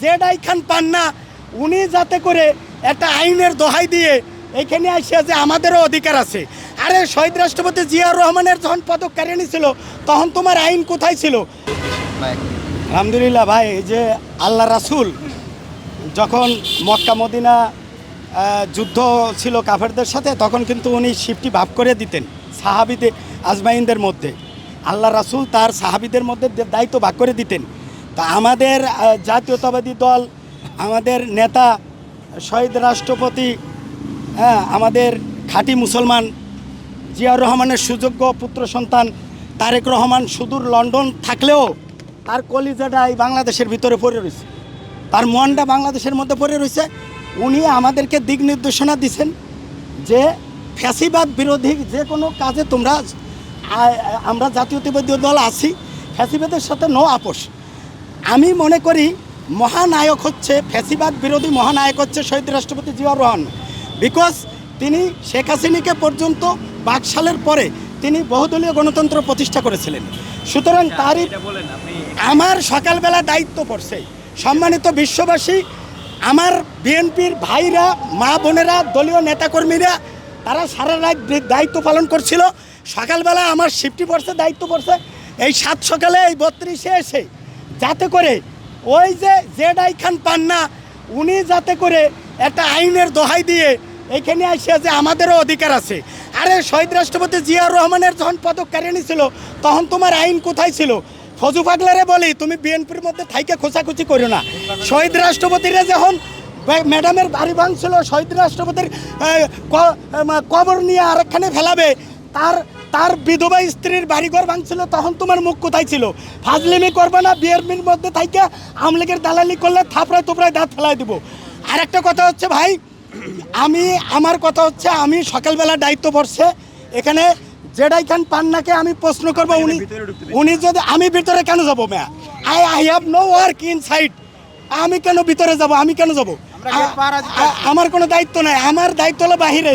Jedi খান পান্না উনি যাতে করে একটা আইনের দোহাই দিয়ে এখানে আসে যে আমাদেরও অধিকার আছে। আরে শহীদ রাষ্ট্রপতি জিয়াউর রহমানের যখন পদক কারিয়ে নিয়েছিল তখন তোমার আইন কোথায় ছিল? আলহামদুলিল্লাহ ভাই, এই যে আল্লাহ রাসূল যখন মক্কা মদিনা যুদ্ধ ছিল কাফেরদের সাথে, তখন কিন্তু উনি শিফটি ভাগ করে দিতেন সাহাবিদের আজমাইনদের মধ্যে। আল্লাহ রাসূল তার সাহাবিদের মধ্যে দায়িত্ব ভাগ করে দিতেন। তা আমাদের জাতীয়তাবাদী দল, আমাদের নেতা শহীদ রাষ্ট্রপতি, আমাদের খাঁটি মুসলমান জিয়াউর রহমানের সুযোগ্য পুত্র সন্তান তারেক রহমান সুদূর লন্ডন থাকলেও তার কলিজাটা এই বাংলাদেশের ভিতরে পড়ে রয়েছে, তার মনটা বাংলাদেশের মধ্যে পড়ে রয়েছে। উনি আমাদেরকে দিক নির্দেশনা দিচ্ছেন যে ফ্যাসিবাদ বিরোধী যে কোনো কাজে তোমরা, আমরা জাতীয়তাবাদী দল আছি, ফ্যাসিবাদের সাথে নো আপোষ। আমি মনে করি মহানায়ক হচ্ছে, ফ্যাসিবাদ বিরোধী মহানায়ক হচ্ছে শহীদ রাষ্ট্রপতি জিয়াউর রহমান। বিকজ তিনি শেখ হাসিনাকে পর্যন্ত বাকশালের পরে তিনি বহুদলীয় গণতন্ত্র প্রতিষ্ঠা করেছিলেন। সুতরাং তারই আমার সকালবেলা দায়িত্ব পড়ছে। সম্মানিত বিশ্ববাসী, আমার বিএনপির ভাইরা, মা বোনেরা, দলীয় নেতাকর্মীরা তারা সারা রাত দায়িত্ব পালন করছিল। সকালবেলা আমার শিফটি পড়ছে, দায়িত্ব পড়ছে এই 7 সকালে এই 32-এ এসে যাতে করে ওই যে জেডাই খান পান্না উনি যাতে করে একটা আইনের দোহাই দিয়ে এখানে আসে যে আমাদেরও অধিকার আছে। আরে শহীদ রাষ্ট্রপতি জিয়াউর রহমানের যখন পদক কারিয়ে নিয়েছিল তখন তোমার আইন কোথায় ছিল? ফজু পাগলারে বলি, তুমি বিএনপির মধ্যে থাইকে খোঁচাখুচি করো না। শহীদ রাষ্ট্রপতিরা যখন ম্যাডামের বাড়ি ভাঙছিল, শহীদ রাষ্ট্রপতির কবর নিয়ে আরেকখানে ফেলাবে, তার বিধবা স্ত্রীর বাড়িঘর ভাঙছিল, তখন তোমার মুখ কোথায় ছিল? ফাজলিমি করবে না, বিএনপির মধ্যে থাইকে আওয়ামী লীগের দালালি করলে থাপড়ায় তোপড়ায় দাঁত ফেলাই দেবো। আর একটা কথা হচ্ছে ভাই, আমার কথা হচ্ছে আমি সকালবেলা দায়িত্ব পড়ছে এখানে জেডাই খান পান্নাকে আমি প্রশ্ন করবো, উনি যদি, আমি ভিতরে কেন যাবো ম্যা? I have no work inside. আমি কেন ভিতরে যাব? আমি কেন যাব? আমার কোনো দায়িত্ব নাই। আমার দায়িত্ব হলো বাহিরে।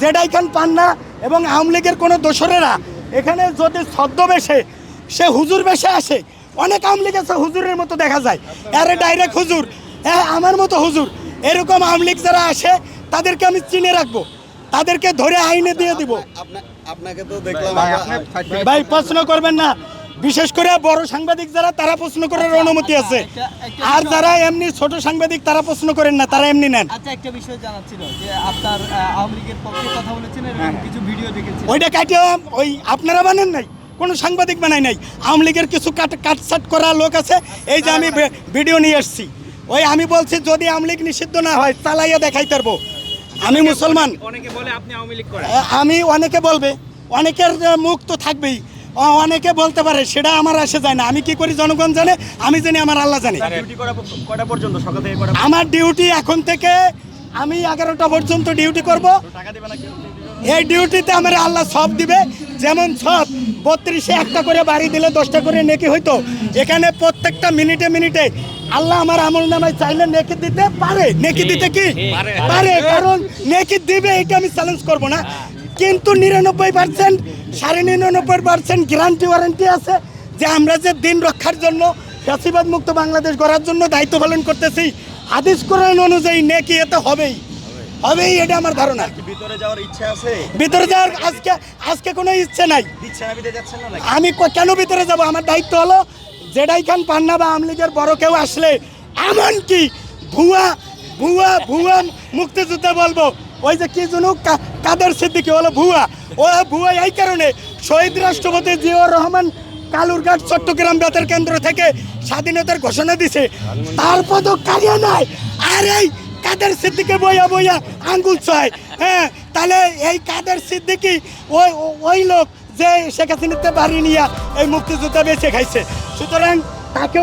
জেডাই খান পান্না এবং আওয়ামী লীগের কোনো দোসরেরা এখানে যদি ছদ্মবেশে সে হুজুর বেশে আসে, অনেক আওয়ামী লীগ আছে হুজুরের মতো দেখা যায়, আরে ডাইরেক্ট হুজুর, হ্যাঁ আমার মতো হুজুর, এরকম আওয়ামী লীগ যারা আসে তাদেরকে আমি চিনে রাখবো, তাদেরকে ধরে আইনে দিয়ে দিব। আপনাকে তো দেখলাম ভাই প্রশ্ন করবেন না, বিশেষ করে বড় সাংবাদিক যারা তারা প্রশ্ন করার অনুমতি আছে, আর যারা এমনি ছোট সাংবাদিক তারা প্রশ্ন করেন না, তারা এমনি নেন। আচ্ছা, একটা বিষয় জানার ছিল যে আপনার আওয়ামী লীগের পক্ষে কথা বলেছেন এবং কিছু ভিডিও দেখেছেন, ওইটা কাটিয়ে ওই আপনারা বানেন নাই, কোনো সাংবাদিক বানাই নাই। আওয়ামী লীগের কিছু কাটসাট করা লোক আছে, এই যে আমি ভিডিও নিয়ে এসছি, ওই আমি বলছি যদি আওয়ামী লীগ নিষিদ্ধ না হয় চালাইয়া দেখাই পারবো। আমি মুসলমান, অনেকে বলে আপনি আওয়ামী লীগ করেন, আমি অনেকে বলবে, অনেকের মুখ তো থাকবেই, অনেকে বলতে পারে, সেটা আমার আসে যায় না। আমি কি করি জনগণ জানে, আমি জানি, আমার আল্লাহ জানে। কটা পর্যন্ত সকাল থেকে কটা? আমার ডিউটি এখন থেকে আমি 11টা পর্যন্ত ডিউটি করব। এই ডিউটিতে আমার আল্লাহ সব দিবে, যেমন সব 32-এ একটা করে বাড়ি দিলে 10টা করে নেকি হইতো, এখানে প্রত্যেকটা মিনিটে মিনিটে আল্লাহ আমার আমল নামায় চাইলে নেকি দিতে পারে। নেকি দিতে কি পারে, কারণ নেকি দিবে, এটা আমি চ্যালেঞ্জ করব না। কিন্তু 99%, 99.5% গ্যারান্টি ওয়ারেন্টি আছে যে আমরা যে দিন রক্ষার জন্য, ফ্যাসিবাদ মুক্ত বাংলাদেশ গড়ার জন্য দায়িত্ব পালন করতেছি, হাদিস কোরআন অনুযায়ী নেকি এতে হবেই, এটা আমার ধারণা। ভিতরে যাওয়ার ইচ্ছা আছে? ভিতরে যাওয়ার আজকে কোনো ইচ্ছে নাই। আমি কেন ভিতরে যাব? আমার দায়িত্ব হলো জেডাই খান পান্না বা আওয়ামী লীগের বড় কেউ আসলে, এমনকি ভুয়া ভুয়া ভুয়া মুক্তিযুদ্ধে বলবো, ওই যে কি জন্য কাদের সিদ্দিকী হলো ভুয়া, ও ভুয়া এই কারণে শহীদ রাষ্ট্রপতি জিয়াউর রহমান কালুরঘাট চট্টগ্রাম বেতার কেন্দ্র থেকে স্বাধীনতার ঘোষণা দিছে, তার পদক কারিয়ে নাই, আর এই কাদের সিদ্দিকী বইয়া বইয়া আঙ্গুল ছয়। হ্যাঁ, তাহলে এই কাদের সিদ্দিকী ওই লোক যে শেখ হাসিনাতে বাড়ি নিয়ে এই মুক্তিযুদ্ধ বেঁচে খাইছে, সুতরাং তাকে